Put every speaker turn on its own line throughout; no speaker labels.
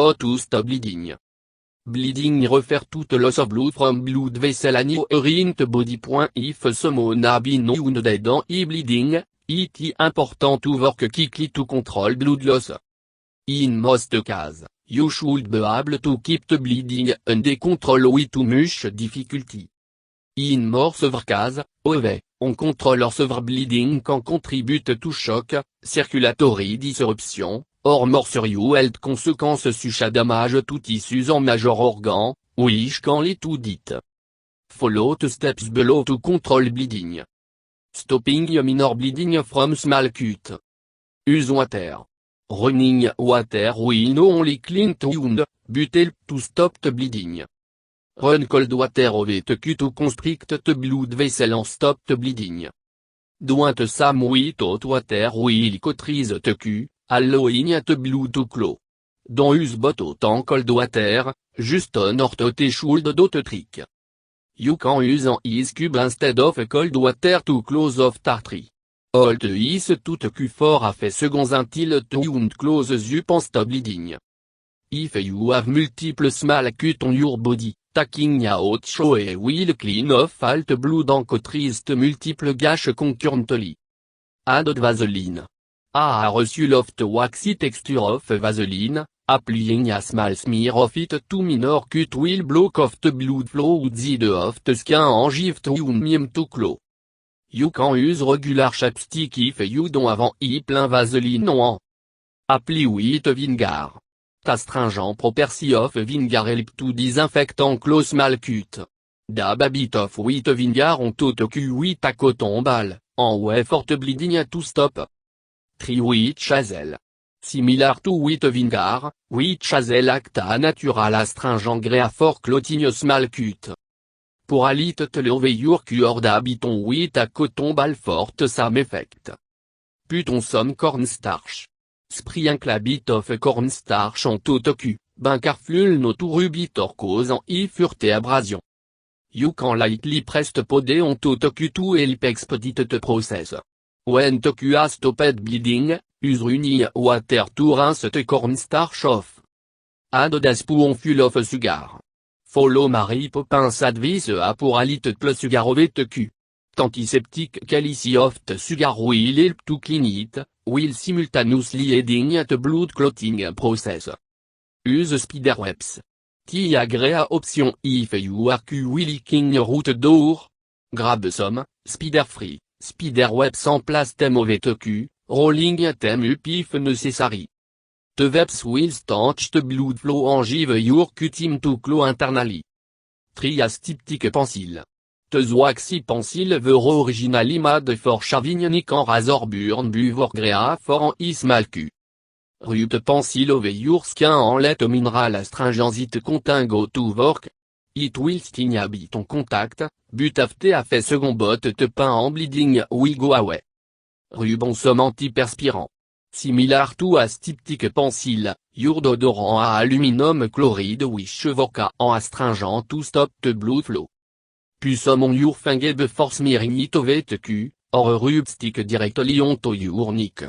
How to stop bleeding. Bleeding refer toute loss of blood from blood vessel and urine to body. If someone has been wounded on bleeding, it is important to work quickly to control blood loss. In most cases, you should be able to keep the bleeding under control without much difficulty. In more severe cases, however, on control or severe bleeding can contribute to shock, circulatory disruption, or more serious health consequences such as damage to tissues and major organs, which can lead to death. Follow the steps below to control bleeding. Stopping minor bleeding from small cut. Use water. Running water will not only clean the wound, but help to stop the bleeding. Run cold water over the cut to constrict the blood vessel and stop the bleeding. Don't swim with hot water will cauterize the cut, allowing the blood to flow. Don't use hot and cold water, just on or the should do the trick. You can use an ice cube instead of cold water to close off the artery. Hold the ice to the cut for a few seconds until the wound closes up and stop bleeding. If you have multiple small cuts on your body, taking a hot shower will clean off all the blood and cauterize the multiple gashes concurrently. Add Vaseline. A reçu of the waxy texture of Vaseline, applying a small smear of it to minor cut will block off the blood flow outside of the skin and give the wound to close. You can use regular chapstick if you don't have a plein Vaseline on. Apply with vinegar. Astringent property of vinegar help to disinfect and close small cut. Dab a bit of with vinegar on to the cut with a cotton ball, and wait for the bleeding to stop. Try with Chazel. Similar to with vinegar, with Chazel act a natural astringent great for clotting a small cut. Pour a little over your cut dab it on with a cotton ball for the same effect. Put on some cornstarch. Sprinkle a bit of cornstarch on to the cut, careful not to rub it or cause an further abrasion. You can lightly press the pod on to the cut to help expedite the process. When the cut has stopped bleeding, use running water to rinse the cornstarch off. Add a spoonful of sugar. Follow Mary Poppins advice pour a little plus sugar over the cut. Antiseptic calici of the sugar will help to clean it, while simultaneously aiding the blood clotting process. Use spider webs. Ti a great option if you are leaking root door. Grab some, spider-free, spider webs en place them over the cut, rolling them up if necessary. The webs will stanch the blood flow and give your cut to close internally. Try a styptic pencil. The waxy pencil were originally made for shaving nick and razor burn before great for an small cut. Rub the pencil over your skin and let a mineral astringent it contain go to work. It will sting a bit on contact, but after a few seconds but the pain and bleeding will go away. Rub on some antiperspirant. Similar to a styptic pencil, your deodorant a aluminum chloride which work an astringent to stop the blood flow. Puis some on your finger before smearing it over the cut, or rub stick directly onto your neck.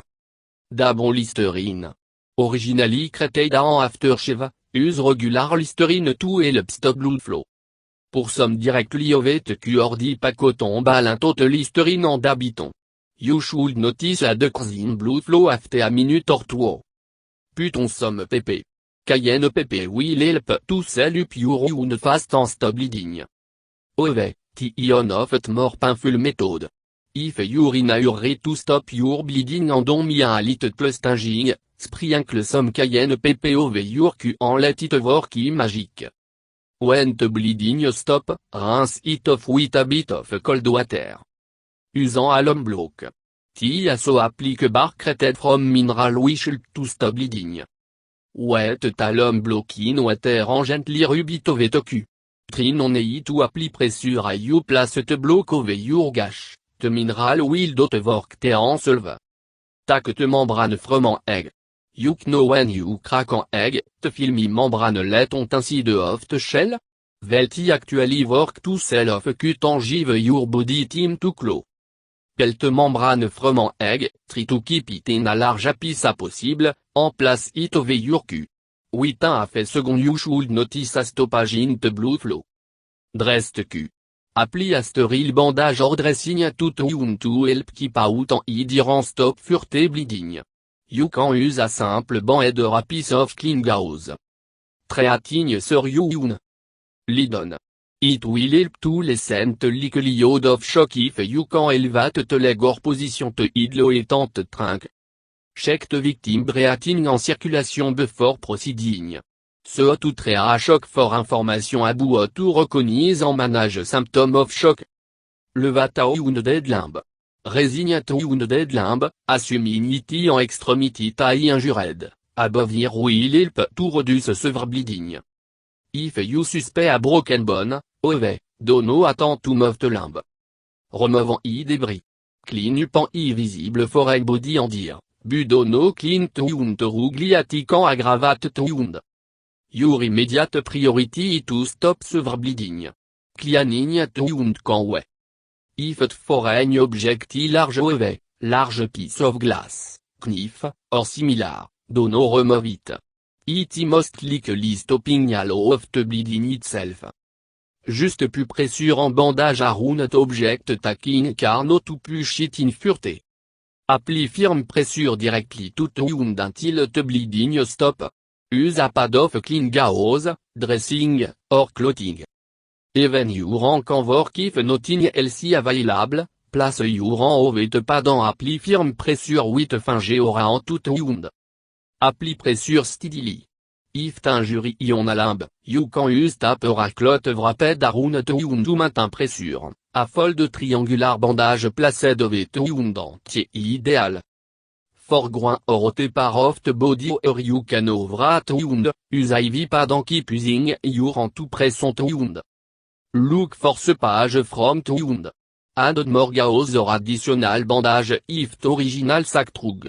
Dab on Listerine. Originally created an aftershave, use regular Listerine to help stop blood flow. Pour some directly over the cut or dip a cotton ball into the Listerine and dab it on. You should notice a decrease in blood flow after a minute or two. Put on some pepper. Cayenne pepper will help to seal up your wound fast and stop bleeding. However, the ion of it more painful method. If you're in a hurry to stop your bleeding and don't me a little plus stinging, sprinkle some cayenne pepper over your cut and let it work magic. When the bleeding stop, rinse it off with a bit of cold water. Using alum block. The also applique bark created from mineral which help to stop bleeding. Wet alum block in water and gently rub it over the cut. Try non need to apply pressure as you place the block over your gash, the mineral will do the work and solve. Take the membrane from an egg. You know when you crack an egg, the filmy membrane let on inside of the shell? Well it actually work to seal off a cut and give your body time to close. Peel the membrane from an egg, try to keep it in a large piece as possible, and place it over your cut. Witin a fait second you should notice a stoppage in the blood flow. Drest Q. Apply a sterile bandage or dressing tout wound to help keep out en durant stop furte bleeding. You can use a simple band or a piece of clean gauze. Treating sur you. Lidon. It will help to lessen the likelihood of shock if you can elevate the leg or position to idlo étant trunk. Check the victim breathing en circulation before proceeding. Ce to trea shock for information à bout to recognize en manage symptom of shock. Levata wounded limb. Resignate wounded limb, assuming it en extremity tie injured, above here will help to reduce severe bleeding. If you suspect a broken bone, ove, dono attend to move the limb. Removant i débris. Clean up en i visible foreign body en dire, budono clean to wound rugliatican aggravate to wound. Your immediate priority is to stop severe bleeding. Cleaning to wound can we. If it foreign object is large piece of glass, knife, or similar, dono remove it. It most likely stopping all of the bleeding itself. Juste plus pressure en bandage around object taking car no to push it in furte. Apply firm pressure directly to the wound until the bleeding stop. Use a pad of clean gauze, dressing, or clothing. Even your rank en work if nothing else available, place your rank of it pad en apply firm pressure with finger aura to the wound. Apply pressure steadily. If t'injury on a limb, you can use tape or a cloth wrapped around the wound to maintain pressure. A fold triangular bandage placed over the wound entier idéal. For groin or the part of the body or you can over at wound, use IV pad and keep using your hand to press on the wound. Look for seepage from the wound. Add more gauze or additional bandage if the original sac trug.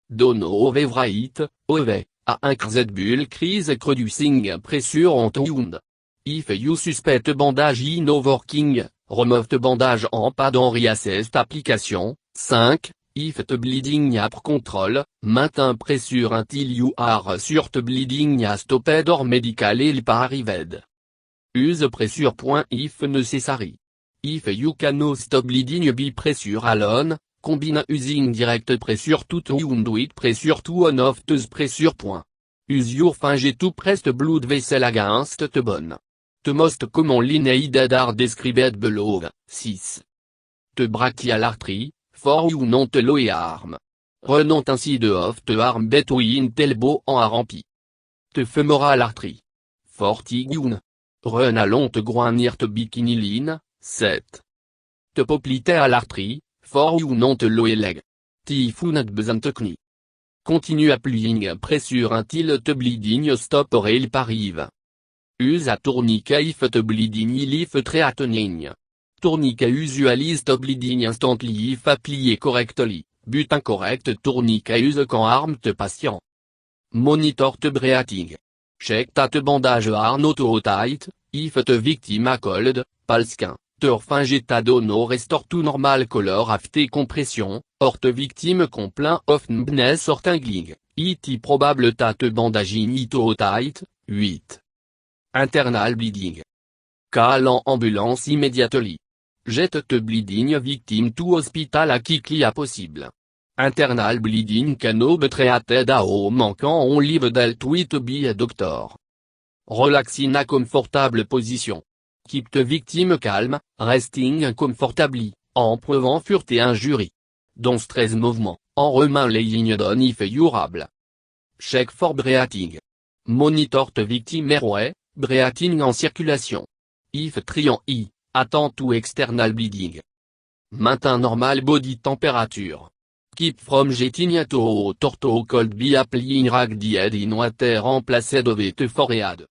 Dono ove right, ove, a increased bulk is reducing pressure on the wound. If you suspect bandage in overworking, remove the bandage en pad en reassess application. 5. If the bleeding up control, maintain pressure until you are sure the bleeding has stopped or medical help arrived. Use pressure point if necessary. If you cannot stop bleeding by pressure alone, combine using direct pressure to the wound with pressure to one of the pressure point. Use your finger to press the blood vessel against the bone. The most commonly needed are described below. 6. The brachial artery, for you not the lower arm. Renont ainsi de of the arm between the elbow en rampi. The femoral artery. For tigune. Run along the groin near the bikini line. 7. The popliteal artery, for you not the lower leg. Typhoon besoin the knee. Continue applying pressure until the bleeding stop or help arrive. Use a tourniquet if the bleeding if threatening. Tourniquet usually stop bleeding instantly if applied correctly, but incorrect tourniquet use can harm the patient. Monitor the breathing. Check that bandage are not too tight, if the victim a cold, palskin, the finger dono restore to normal color after compression, or the victim complain of numbness or tingling, it probable that bandage in too tight. 8. Internal bleeding. Call en ambulance immediately. Jet the bleeding victim to hospital as quickly as possible. Internal bleeding cannot be treated at home can only be dealt with by a doctor. Relax in a comfortable position. Keep the victim calm, resting comfortably, en prevent furte injury. Don't stress movement, en remain laying down if urable. Check for breathing. Monitor the victim airway, breathing en circulation. If triant I, attend to external bleeding. Maintain normal body temperature. Keep from jetting to hot or to cold by applying rag in water en placed over the forehead.